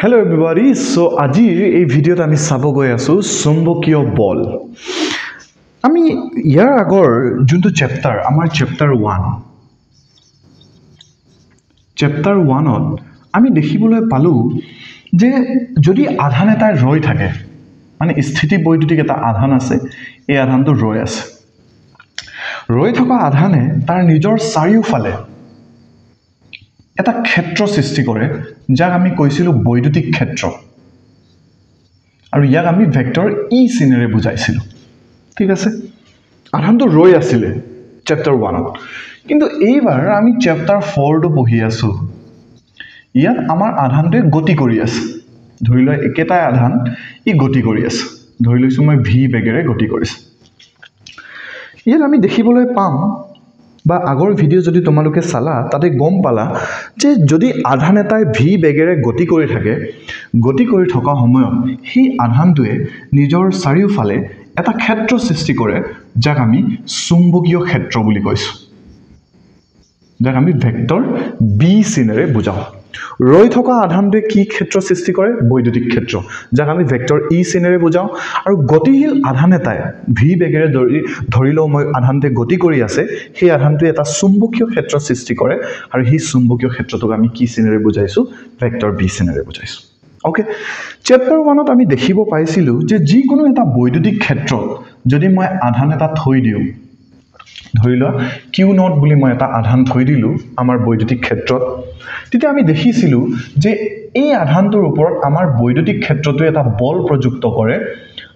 Hello everybody, so আজিৰ এই ভিডিঅ'ত আমি চাব গৈ আছো চুম্বকীয় বল। আমি ইয়াৰ আগৰ যোনটো চেপ্টাৰ আমাৰ চেপ্টাৰ 1 চেপ্টাৰ 1ত আমি দেখিবলৈ পালো যে যদি আধান এটা ৰৈ থাকে মানে স্থিতি বৈদ্যুতিক এটা আধান আছে এই আধানটো ৰৈ আছে ৰৈ থকা আধানে তাৰ নিজৰ চাৰিওফালে এটা ক্ষেত্ৰ সৃষ্টি কৰে যাক আমি কৈছিলো বৈদ্যুতিক ক্ষেত্ৰ আৰু ইয়াক আমি ভেক্টৰ ই চিনেৰে বুজাইছিলো ঠিক আছে আধানটো ৰৈ আছিল চেপ্টাৰ 1ত কিন্তু এইবাৰ আমি চেপ্টাৰ 4 টো পঢ়ি আছো ইয়াত আমাৰ আধানটোৱে গতি কৰি আছে ধৰি লয় একেটা আধান ই গতি কৰি আছে ধৰি লৈছো মই v বেগেৰে গতি কৰিছে ইয়াত আমি দেখিবলৈ পাম বা আগৰ ভিডিও যদি তোমালোকে চালা তাতে গম পালা যে যদি আধান এটাই v বেগেৰে গতি কৰি থকা সময়ত হি আধানটোৱে নিজৰ চাৰিওফালে এটা ক্ষেত্ৰ সৃষ্টি কৰে যাক আমি চুম্বকীয় ক্ষেত্ৰ বুলি কৈছো যাক আমি ভেক্টৰ b চিনেৰে বুজাও ৰৈ থকা আধানটোৱে কি ক্ষেত্ৰ সৃষ্টি কৰে বৈদ্যুতিক ক্ষেত্ৰ যাক আমি ভেক্টৰ ই চিনেৰে বুজাও আৰু গতিশীল আধান এটাই v বেগেৰে ধৰিলো মই আধানটোৱে গতি কৰি আছে সেই আধানটোৱে এটা চুম্বকীয় ক্ষেত্ৰ সৃষ্টি কৰে আৰু এই চুম্বকীয় ক্ষেত্ৰটোক আমি কি চিনেৰে বুজাইছো ভেক্টৰ b চিনেৰে বুজাইছো ওকে চেপ্টাৰ 1ত আমি দেখিব পাইছিলো যে যিকোনো এটা বৈদ্যুতিক ক্ষেত্ৰ যদি মই আধান এটা থৈ দিও ধৰি লোৱা q0 বুলি মই এটা আধান থৈ দিলো আমাৰ বৈদ্যুতিক ক্ষেত্ৰত তেতিয়া আমি দেখিছিলো যে এই আধানটোৰ ওপৰত আমাৰ বৈদ্যুতিক ক্ষেত্ৰটো এটা বল প্ৰযুক্ত কৰে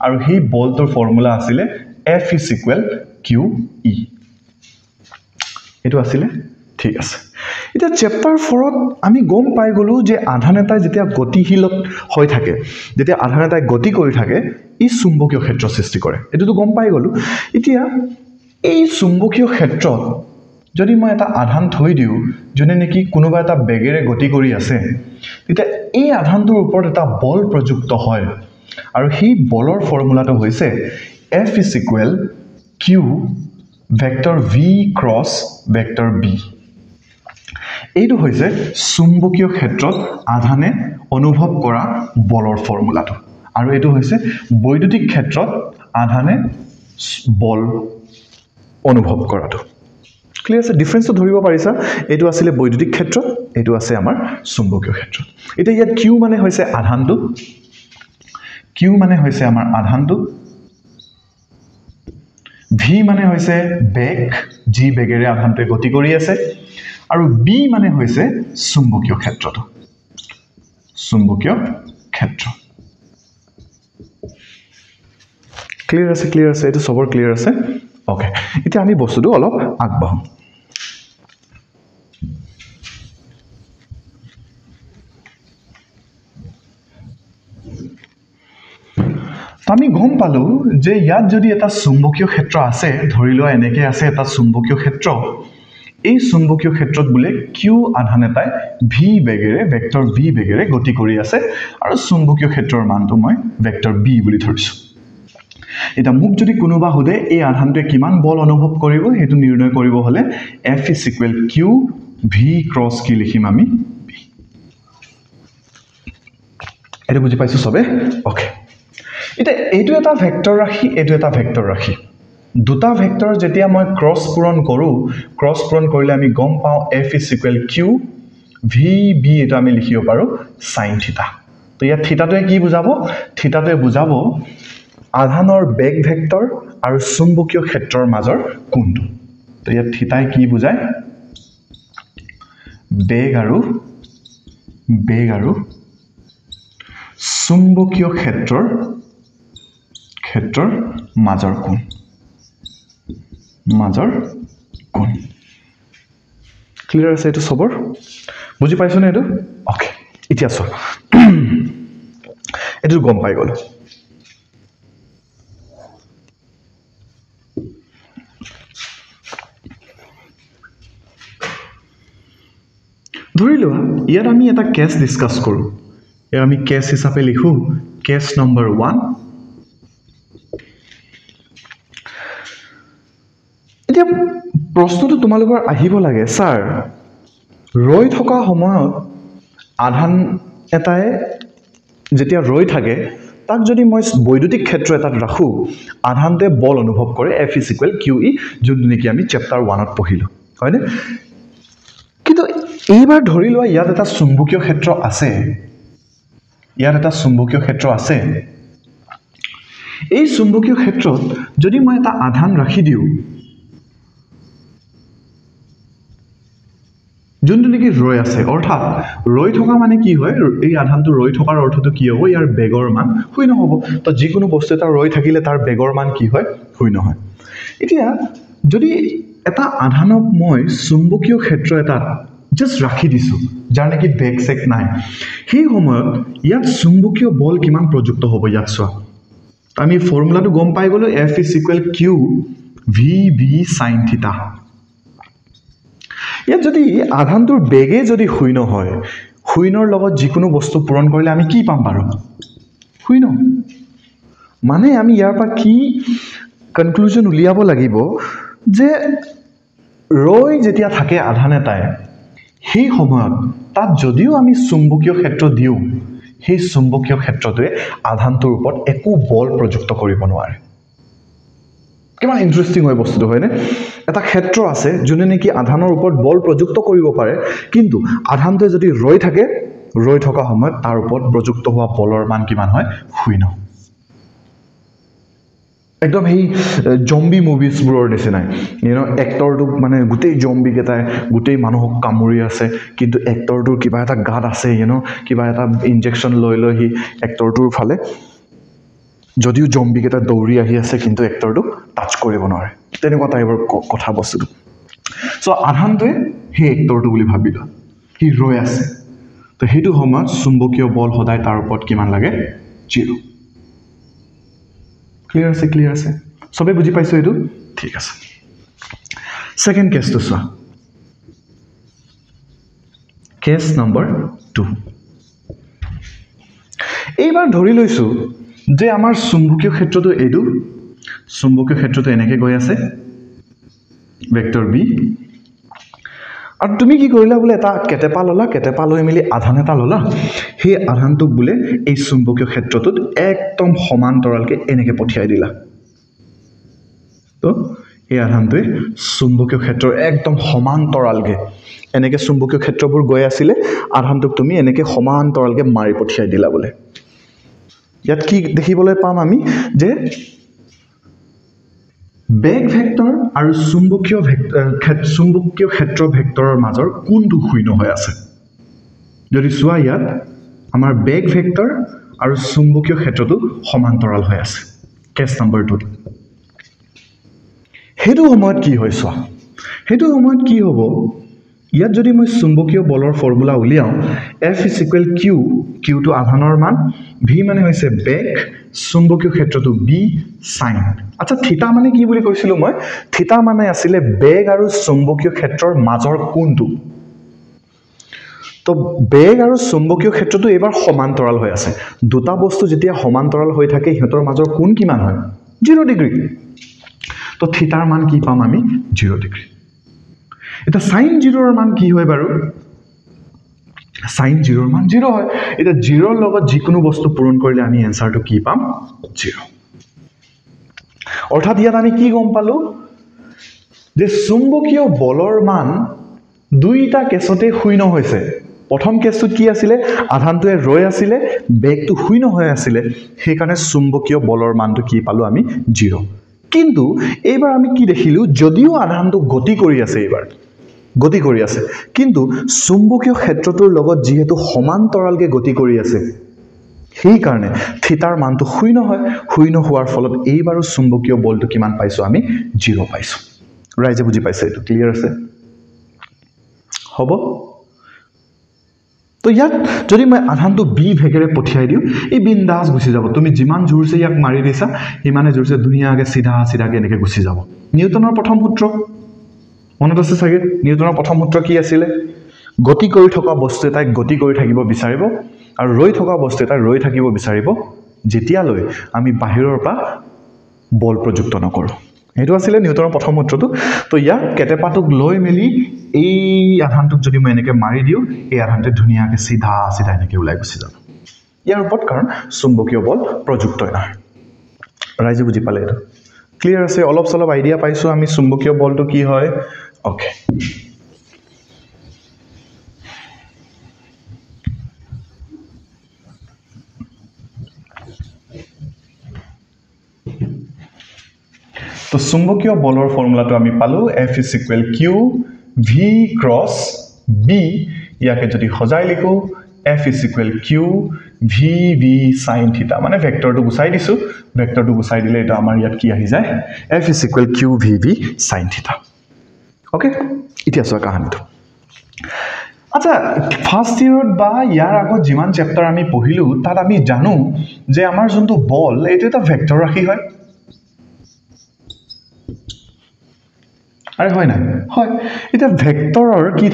আৰু সেই বলটোৰ ফৰ্মুলা আছিল F = QE এটো আছিল ঠিক আছে এটা চেপ্টাৰ 4ত আমি গম পাই গলো যে আধান এটা যেতিয়া গতিশীল হৈ থাকে যেতিয়া আধান এটা গতি কৰি থাকে ই চুম্বকীয় ক্ষেত্ৰ সৃষ্টি কৰে এটোটো গম পাই গলো এতিয়া এই চুম্বকীয় ক্ষেত্ৰত যদি মই এটা আধান থৈ দিও জনে নেকি কোনোবা এটা বেগেৰে গতি কৰি আছে তেতিয়া এই আধানটোৰ ওপৰত এটা বল প্ৰযুক্ত হয় আৰু সেই বলৰ ফৰ্মুলাটো হৈছে F = Q vector v cross vector b এইটো হৈছে চুম্বকীয় ক্ষেত্ৰত আধানে অনুভৱ কৰা বলৰ ফৰ্মুলাটো আৰু এইটো হৈছে বৈদ্যুতিক ক্ষেত্ৰত আধানে বল অনুভৱ কৰাটো ক্লিয়াৰ আছে ডিফাৰেন্সটো ধৰিব পাৰিছা এটো আছিল বৈদ্যুতিক ক্ষেত্ৰত এটো আছে আমাৰ চুম্বকীয় ক্ষেত্ৰত এটা ইয়াত q মানে হৈছে আধানটো q মানে হৈছে আমাৰ আধানটো v মানে হৈছে বেগ যি বেগেৰে আধানটোৱে গতি কৰি আছে আৰু b মানে হৈছে চুম্বকীয় ক্ষেত্ৰটো চুম্বকীয় ক্ষেত্ৰ ক্লিয়াৰ আছে এটো সবৰ ক্লিয়াৰ আছে ওকে এতিয়া আমি বস্তুটো অলপ আগবাঢ়ো আমি গম পালো যে ইয়াত যদি এটা চুম্বকীয় ক্ষেত্ৰ আছে ধৰি লোৱা এনেকে আছে এটা চুম্বকীয় ক্ষেত্ৰ এই চুম্বকীয় ক্ষেত্ৰত বুলে q আধান এটাই v বেগেৰে ভেক্টৰ v বেগেৰে গতি কৰি আছে আৰু চুম্বকীয় ক্ষেত্ৰৰ মানটো মই ভেক্টৰ b বুলি ধৰিছো এটা মুখ যদি কোনোবা হদে এই আধানটোৱে কিমান বল অনুভৱ কৰিব হেতু নিৰ্ণয় কৰিব হলে F = Q v ক্ৰস কি লিখিম আমি b এটা বুজি পাইছো সবে ওকে এটা এইটো এটা ভেক্টৰ ৰাখি এইটো এটা ভেক্টৰ ৰাখি দুটা ভেক্টৰ যেতিয়া মই ক্ৰস পূৰণ কৰিলে আমি গম পাও F = Q v b এটা আমি লিখিব পাৰো sin θ তো ইয়া থিতাটোৱে কি বুজাব থিতাটোৱে বুজাব আধানৰ বেগ ভেক্টৰ আৰু চুম্বকীয় ক্ষেত্ৰৰ মাজৰ কোণটো তো ইয়া থিতাই কি বুজায় বেগ আৰু চুম্বকীয় ক্ষেত্ৰৰ মাজৰ কোণ ক্লিয়াৰ আছে এটো সবৰ বুজি পাইছো নে এটো ওকে এতিয়া চল এটো গম পাই গলো ধৰি লোৱা ইয়াত আমি এটা কেস ডিসকাস কৰো এ আমি কেস হিচাপে লিখো কেস নম্বৰ 1 এতিয়া প্ৰশ্নটো তোমালোকৰ আহিব লাগে স্যাৰ ৰৈ থকা সময়ত আধান এটাই যেতিয়া ৰৈ থাকে তাক যদি মই বৈদ্যুতিক ক্ষেত্ৰ এটাত ৰাখোঁ আধানটোৱে বল অনুভৱ কৰে F = QE যোনটো নেকি আমি চেপ্টাৰ 1ত পঢ়িলোঁ হয়নে কিন্তু এইবাৰ ধৰি লোৱা ইয়াত এটা চুম্বকীয় ক্ষেত্ৰ আছে এই চুম্বকীয় ক্ষেত্ৰত যদি মই এটা আধান ৰাখি দিওঁ যোনটো নেকি ৰৈ আছে অৰ্থাৎ ৰৈ থকা মানে কি হয় এই আধানটো ৰৈ থকাৰ অৰ্থটো কি হ'ব ইয়াৰ বেগৰ মান শূন্য হ'ব তো যিকোনো বস্তু এটা ৰৈ থাকিলে তাৰ বেগৰ মান কি হয় শূন্য হয় এতিয়া যদি এটা আধানক মই চুম্বকীয় ক্ষেত্ৰ এটাত জাস্ট ৰাখি দিছো যাৰ নেকি বেগ চেক নাই সেই সময়ত ইয়াত চুম্বকীয় বল কিমান প্ৰযুক্ত হ'ব ইয়াত চোৱা আমি ফৰ্মুলাটো গম পাই গলো F = Q VB sin θ ইয়াত যদি আধানটোৰ বেগে যদি শূন্য হয় শূন্যৰ লগত যিকোনো বস্তু পূৰণ কৰিলে আমি কি পাম বাৰু শূন্য মানে আমি ইয়াৰ পৰা কি কনক্লুজন উলিয়াব লাগিব যে ৰৈ যেতিয়া থাকে আধান এটাই সেই সময়ত তাত যদিও আমি চুম্বকীয় ক্ষেত্ৰ দিও সেই চুম্বকীয় ক্ষেত্ৰটোৱে আধানটোৰ ওপৰত একো বল প্ৰযুক্ত কৰিব নোৱাৰে কিমান ইন্টাৰেষ্টিং হয় বস্তুটো হয়নে এটা ক্ষেত্ৰ আছে যোনে নেকি আধানৰ ওপৰত বল প্ৰযুক্ত কৰিব পাৰে কিন্তু আধানটোৱে যদি ৰৈ থকা সময়ত তাৰ ওপৰত প্ৰযুক্ত হোৱা বলৰ মান কিমান হয় শূন্য একদম এই জম্বি মুভিজ বোৰৰ নিচিনাই এক্টৰটো মানে গোটেই জম্বি কেইটাই গোটেই মানুহক কামুৰি আছে কিন্তু এক্টৰটোৰ কিবা এটা গাত আছে কিবা এটা ইনজেকচন লৈ সি এক্টৰটোৰ ফালে যদিও জম্বি কেইটা দৌৰি আহি আছে কিন্তু এক্টৰটো টাচ কৰিব নোৱাৰে তেনেকুৱা টাইপৰ কথা বস্তুটো সো আধানটোৱে সেই এক্টৰটো বুলি ভাবিলো সি ৰৈ আছে তো সেইটো সময়ত চুম্বকীয় বল সদায় তাৰ ওপৰত কিমান লাগে 0 ক্লিয়াৰ আছে সবে বুজি পাইছো এটো ঠিক আছে সেকেন্ড কেসটো চোৱা কেস নম্বৰ 2 এইবাৰ ধৰি লৈছো যে আমাৰ চুম্বকীয় ক্ষেত্ৰটো এটো চুম্বকীয় ক্ষেত্ৰটো এনেকৈ গৈ আছে ভেক্টৰ b আৰু তুমি কি কৰিলা বলে এটা কেটেপা লৈ মিলি আধান এটা ললা সেই আধানটোক বলে এই চুম্বকীয় ক্ষেত্ৰটোত একদম সমান্তৰালকে এনেকৈ পঠিয়াই দিলা তো এই আধানটোৱে চুম্বকীয় ক্ষেত্ৰৰ একদম সমান্তৰালকে এনেকৈ চুম্বকীয় ক্ষেত্ৰবোৰ গৈ আছিল আধানটোক তুমি এনেকৈ সমান্তৰালকে মাৰি পঠিয়াই দিলা বলে ইয়াত কি দেখিবলৈ পাম আমি যে বেগ ভেক্টৰ আৰু চুম্বকীয় ক্ষেত্ৰ ভেক্টৰৰ মাজৰ কোনটো শূন্য হৈ আছে যদি চোৱা ইয়াত আমাৰ বেগ ভেক্টৰ আৰু চুম্বকীয় ক্ষেত্ৰটো সমান্তৰাল হৈ আছে কেস নম্বৰ 2 হেতু সময়ত কি হয় চোৱা হেতু সময়ত কি হ'ব ইয়াত যদি মই চুম্বকীয় বলৰ ফৰ্মুলা উলিয়াও F = Q Q টো আধানৰ মান V মানে হৈছে বেগ চুম্বকীয় ক্ষেত্ৰটো B sin আচ্ছা থিটা মানে কি বুলি কৈছিলো মই থিটা মানে আছিল বেগ আৰু চুম্বকীয় ক্ষেত্ৰৰ মাজৰ কোণটো তো বেগ আৰু চুম্বকীয় ক্ষেত্ৰটো এবাৰ সমান্তৰাল হৈ আছে দুটা বস্তু যেতিয়া সমান্তৰাল হৈ থাকে হিহঁতৰ মাজৰ কোণ কিমান হয় 0 ডিগ্ৰী তো থিটাৰ মান কি পাম আমি 0 ডিগ্ৰী এটা sin 0 ৰ মান কি হয় বাৰু sin 0 ৰ মান 0 হয় এটা 0 ৰ লগত যিকোনো বস্তু পূৰণ কৰিলে আমি এনসাৰটো কি পাম 0 অৰ্থাৎ ইয়াত আমি কি গম পালো যে চুম্বকীয় বলৰ মান দুইটা কেছতে শূন্য হৈছে প্ৰথম কেছটো কি আছিল আধানটোৱে ৰৈ আছিল বেগটো শূন্য হৈ আছিল সেই কাৰণে চুম্বকীয় বলৰ মানটো কি পালো আমি 0 কিন্তু এইবাৰ আমি কি দেখিলো যদিও আধানটো গতি কৰি আছে কিন্তু চুম্বকীয় ক্ষেত্ৰটোৰ লগত যেহেতু সমান্তৰালকে গতি কৰি আছে সেই কাৰণে থিটাৰ মানটো শূন্য হয় শূন্য হোৱাৰ ফলত এইবাৰো চুম্বকীয় বলটো কিমান পাইছো আমি 0 পাইছো ৰাইজে বুজি পাইছে এটো ক্লিয়াৰ আছে হ'ব তো ইয়াত যদি মই আধানটো b ভেগেৰে পঠিয়াই দিও এই বিন্দাস গুছি যাব তুমি যিমান জোৰছে ইয়াক মাৰি দিছা ইমানে জোৰছে দুনিয়াকে সিধাকে এনেকৈ গুছি যাব নিউটনৰ প্ৰথম সূত্ৰ মনত আছে চাগে নিউটনৰ প্ৰথম সূত্ৰ কি আছিল গতি কৰি থকা বস্তু এটা গতি কৰি থাকিব বিচাৰিব আৰু ৰৈ থকা বস্তু এটা ৰৈ থাকিব বিচাৰিব যেতিয়ালৈ আমি বাহিৰৰ পৰা বল প্ৰযুক্ত নকৰো এটো আছিল নিউটনৰ প্ৰথম সূত্ৰটো তো ইয়াক কেটেপাটোক লৈ মেলি এই আধানটোক যদি মই এনেকৈ মাৰি দিও এই আধানটো ধুনিয়াকে সিধা এনেকৈ ওলাই গুছি যাব ইয়াৰ ওপৰত কাৰণ চুম্বকীয় বল প্ৰযুক্তই নহয় ৰাইজে বুজি পালে এইটো ক্লিয়াৰ আছে অলপ চলপ আইডিয়া পাইছো আমি চুম্বকীয় বলটো কি হয় ওকে তো চুম্বকীয় বলৰ ফৰ্মুলাটো আমি পালো F is equal Q V cross B ইয়াকে যদি সজাই লিখো F is equal Q V V sin theta মানে ভেক্টৰটো গুছাই দিছো ভেক্টৰটো গুছাই দিলে এটা আমাৰ ইয়াত কি আহি যায় F is equal Q V V sin theta okay ইতিয়া সৰ কাহিনীটো আচ্ছা ফাৰ্স্ট ইয়াৰত বা ইয়াৰ আগত যিমান চেপ্টাৰ আমি পঢ়িলো তাত আমি জানো যে আমাৰ যোনটো বল এটা এটা ভেক্টৰ ৰাখি হয় আৰে হয় না হয় এটা ভেক্টৰৰ কি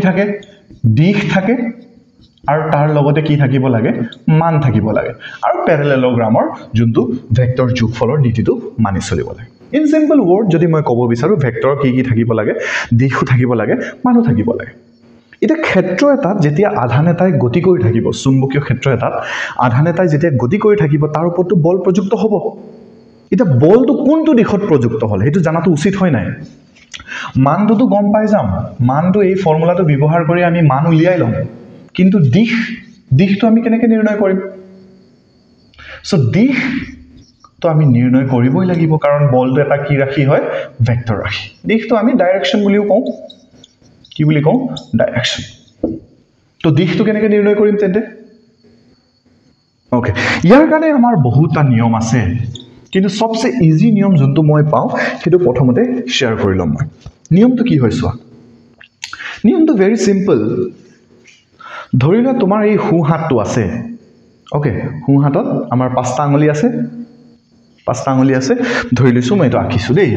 থাকে দিশ থাকে আৰু তাৰ লগতে কি থাকিব লাগে মান থাকিব লাগে আৰু প্যাৰালেলোগ্ৰামৰ যোনটো ভেক্টৰ যোগফলৰ নীতিটো মানি চলিব লাগে ইন সিম্পল ওয়াৰ্ড যদি মই ক'ব বিচাৰো ভেক্টৰ কি থাকিব লাগে দিশও থাকিব লাগে মানো থাকিব লাগে এটা ক্ষেত্ৰ এটাত যেতিয়া আধান এটাই গতি কৰি থাকিব চুম্বকীয় ক্ষেত্ৰ এটাত আধান এটাই যেতিয়া গতি কৰি থাকিব তাৰ ওপৰতো বল প্ৰযুক্ত হ'ব এটা বলটো কোনটো দিশত প্ৰযুক্ত হল হেতু জানাটো উচিত হয় নাই মানটো গম পাই যাম মানটো এই ফৰ্মুলাটো ব্যৱহাৰ কৰি আমি মান উলিয়াই লম কিন্তু দিশটো আমি কেনেকৈ নিৰ্ণয় কৰিম সো দিশ তো আমি নিৰ্ণয় কৰিবই লাগিব কাৰণ বলটো এটা কি ৰাখি হয় ভেক্টৰ ৰাখি দিশটো আমি ডাইৰেকশন বুলিও কওঁ কি বুলি কওঁ ডাইৰেকশন তো দিশটো কেনেকৈ নিৰ্ণয় কৰিম তেন্তে ওকে ইয়াৰ কাৰণে আমাৰ বহুতটা নিয়ম আছে কিন্তু সবচে ইজি নিয়ম যোনটো মই পাও সেটো প্ৰথমতে শেয়াৰ কৰি লম মই নিয়মটো কি হয় সোৱা নিয়মটো ভেৰি সিম্পল ধৰিলা তোমাৰ এই হু হাতটো আছে ওকে হু হাতত আমাৰ পাঁচটা আঙুলি আছে ধৰি লৈছো মই এটো আঁকিছো দেই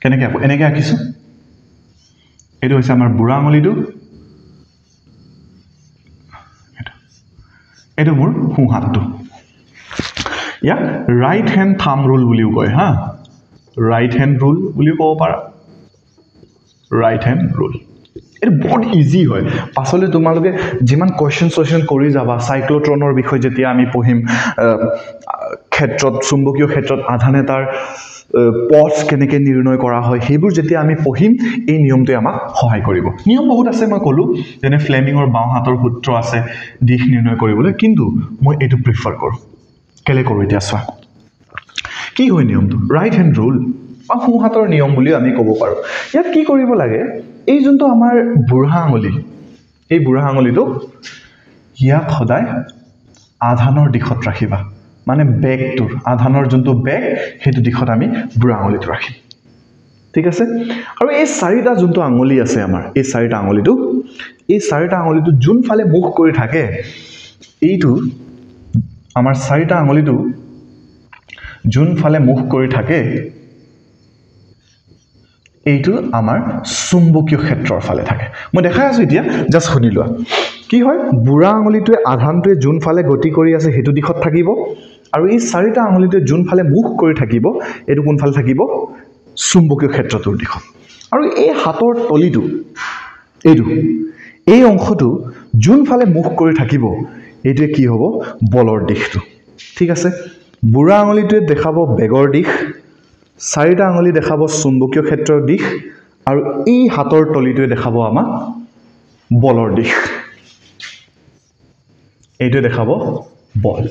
কেনেকৈ এনেকৈ আঁকিছো এটো হৈছে আমাৰ বুঢ়া আঙুলিটো এটো মোৰ হু হাতটো या राइट हैंड थंब रूल बुलिও কয় হা राइट हैंड रूल বুলিও ক'ব পাৰা राइट हैंड रूल এটা বহুত ইজি হয় পাছলে তোমালোকে যিমান কোৱেশ্চন কৰি যাবা সাইক্লোট্ৰনৰ বিষয় যেতিয়া আমি পঢ়িম ক্ষেত্ৰত চুম্বকীয় ক্ষেত্ৰত আধান এটাৰ পথ কেনেকৈ নিৰ্ণয় কৰা হয় হেবোৰ যেতিয়া আমি পঢ়িম এই নিয়মটোৱে আমাক সহায় কৰিব নিয়ম বহুত আছে মই ক'লো যেনে ফ্লেমিঙৰ বাও হাতৰ সূত্ৰ আছে দিশ নিৰ্ণয় কৰিবলৈ কিন্তু মই এটো প্ৰিফাৰ কৰো কেলে কৰো এতিয়া সোৱা কি হয় নিয়মটো ৰাইট হ্যান্ড ৰুল বা হু হাতৰ নিয়ম বুলি আমি ক'ব পাৰো ইয়াত কি কৰিব লাগে এই যোনটো আমাৰ বুঢ়া আঙুলি এই বুঢ়া আঙুলিটো ইয়াক সদায় আধানৰ দিশত ৰাখিবা মানে বেকটোৰ আধানৰ যোনটো বেক হেতু দিশত আমি বুঢ়া আঙুলিটো ৰাখিম ঠিক আছে আৰু এই চাৰিটা যোনটো আঙুলি আছে আমাৰ এই চাৰিটা আঙুলিটো যোন ফালে মুখ কৰি থাকে এইটো আমাৰ চাৰিটা আঙুলিটো যোন ফালে মুখ কৰি থাকে এইটো আমাৰ চুম্বকীয় ক্ষেত্ৰৰ ফালে থাকে মই দেখাই আছো এতিয়া জাস্ট শুনি লোৱা কি হয় বুঢ়া আঙুলিটোৱে আধানটোৱে যোন ফালে গতি কৰি আছে হেতু দিশত থাকিব আৰু এই চাৰিটা আঙুলিটোৱে যোন ফালে মুখ কৰি থাকিব এটো কোন ফালে থাকিব চুম্বকীয় ক্ষেত্ৰটোৰ দিশত আৰু এই হাতৰ তলিটো এই অংশটো যোন ফালে মুখ কৰি থাকিব এইটোৱে কি হ'ব বলৰ দিশটো ঠিক আছে বুঢ়া আঙুলিটোৱে দেখাব বেগৰ দিশ চাৰিটা আঙুলি দেখাব চুম্বকীয় ক্ষেত্ৰৰ দিশ আৰু এই হাতৰ তলিটোৱে দেখাব আমাক বলৰ দিশ এইটোৱে দেখাব বল